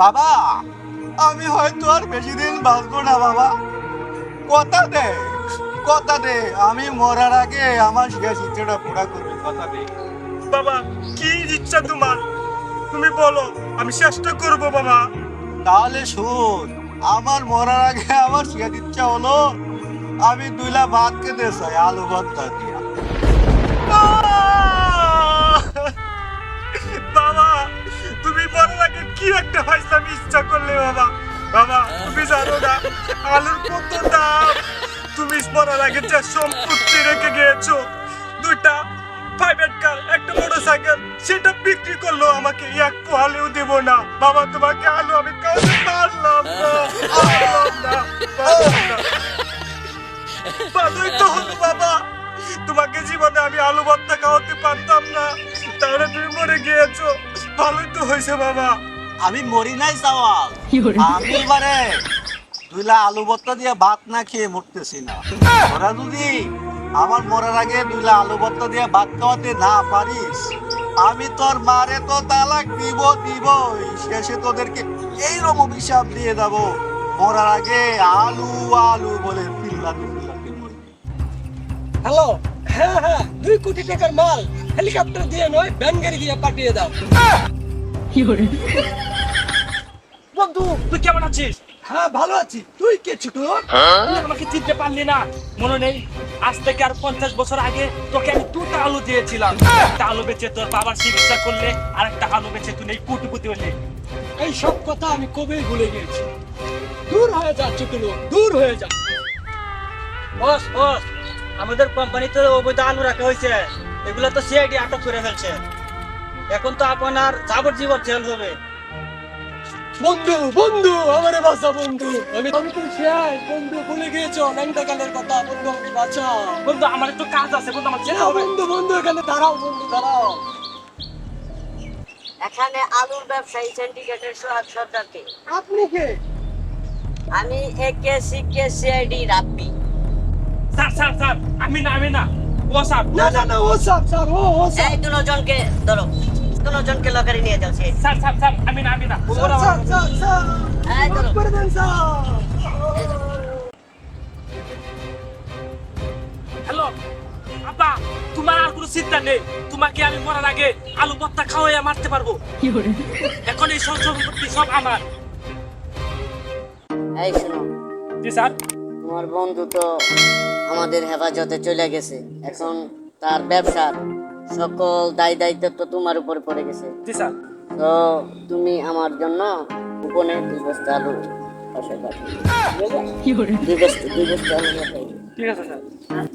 বাবা, আমি হয়তো আর বেশি দিন বাঁচবো না বাবা। কথা দে, কথা দে, আমি মরার আগে আমার শেষ ইচ্ছেটা পুরা করবি, কথা দে। বাবা, কি ইচ্ছা তোমার? তুমি বলো, আমি চেষ্টা করব বাবা। তাহলে শোন, আমার মরার আগে আমার শেষ ইচ্ছা হলো আমি 2 লা ভাত খেতে চাই, আলু ভর্তা দিয়া। বাবা, তুমি বলার আগে কি একটা ফাইজলামি ইচ্ছা করলে বাবা। বাবা, তুমি জানো না আলুর কত দাম? তুমি মরার আগে যে সম্পত্তি রেখে গিয়েছো, 2টা প্রাইভেট কার, একটা মোটরসাইকেল, সেটা বিক্রি করলো আমাকে এক পোয়ালেও দেব না। বাবা, তোমাকে আলু আমি কাউকে পারলাম না, পারলাম না, পারলাম না। বাধই তো হলো বাবা, তোমাকে জীবনে আমি আলু ভর্তা খাওয়াতে পারতাম না, তাহলে তুমি মরে গিয়েছো। ভালোই তো হয়েছে বাবা। আমি মরি নাই সওয়াল, আমি এবারে 2 লা আলু ভর্তা দিয়ে ভাত না খেয়ে মরতেছি না। ওরা যদি আমার মরার আগে 2 লা আলু ভর্তা দিয়ে ভাত খাওয়াতে না পারিস, আমি তোর মারে তো তালাক দিবই, শেষে তোদেরকে এইরকম অভিশাপ দিয়ে যাবো, মরার আগে আলু আলু বলে চিল্লাতে চিল্লাতে মরবি। হ্যালো, হ্যাঁ হ্যাঁ, 2 কোটি টাকার মাল হেলিকপ্টার দিয়ে নয়, ভ্যান গাড়ি দিয়ে পাঠিয়ে দাও। বন্ধু, তুই কেমন আছিস? হ্যাঁ ভালো আছি, তুই কে ছোট? তুই আমাকে চিনতে পারলি না? মনে নেই, আজ থেকে আর 50 বছর আগে তোকে আমি 2টা আলু দিয়েছিলাম। একটা আলু বেচে তোর বাবার চিকিৎসা করলে, আর একটা আলু বেচে তুই এই কুটিপুতি হলি। এই সব কথা আমি কবেই ভুলে গিয়েছি। দূর হয়ে যা ছোট লোক, দূর হয়ে যা। বস বস, আমাদের কোম্পানিতে অবৈধ আলু রাখা হয়েছে, এগুলো তো সিআইডি আটক করে ফেলছে। এখন তো আপনার যাবজ্জীবন জেল হবে। বন্ধু বন্ধু, আমারে বাঁচা বন্ধু। আমি তো শেষ বন্ধু, ভুলে গিয়েছো ল্যাংটা কালের কথা। বন্ধু আমাকে বাঁচা। বন্ধু, আমার একটু কাজ আছে বন্ধু, আমার যেতে না হবে। বন্ধু, বন্ধু এখানে দাঁড়াও, বন্ধু দাঁড়াও। এখানে আলুর ব্যবসায়ী সিন্ডিকেটের সোহাগ সর্দারকে। আপনি কে? আমি একে সিকে সিআইডি রাব্বি। স্যার স্যার স্যার, আমি না ও স্যার। না না না, ও স্যার স্যার, ও স্যার। এই দুজনকে ধরো, দুজনকে লকারে নিয়ে যাও। সে স্যার স্যার স্যার, আমি না স্যার স্যার স্যার স্যার, এই ধরো। মাফ করে দেন স্যার। হ্যালো আপা, তোমার আর কোনো চিন্তা নেই, তোমাকে আমি মরার আগে আলু ভর্তা খাওয়াইয়া মারতে পারবো। এখন এই সব সম্পত্তি সব আমার। এই শুনো, জি স্যার। তোমার বন্ধু তো আমাদের হেফাজতে চলে গেছে, এখন তার ব্যবসার সকল দায় দায়িত্ব তো তোমার উপর পড়ে গেছে। জি স্যার। তো তুমি আমার জন্য গোপনে 2 বস্তা আলু পাশে পাঠিয়ে দিও। 2 বস্তা আলু পাঠিয়ে দিও। ঠিক আছে স্যার।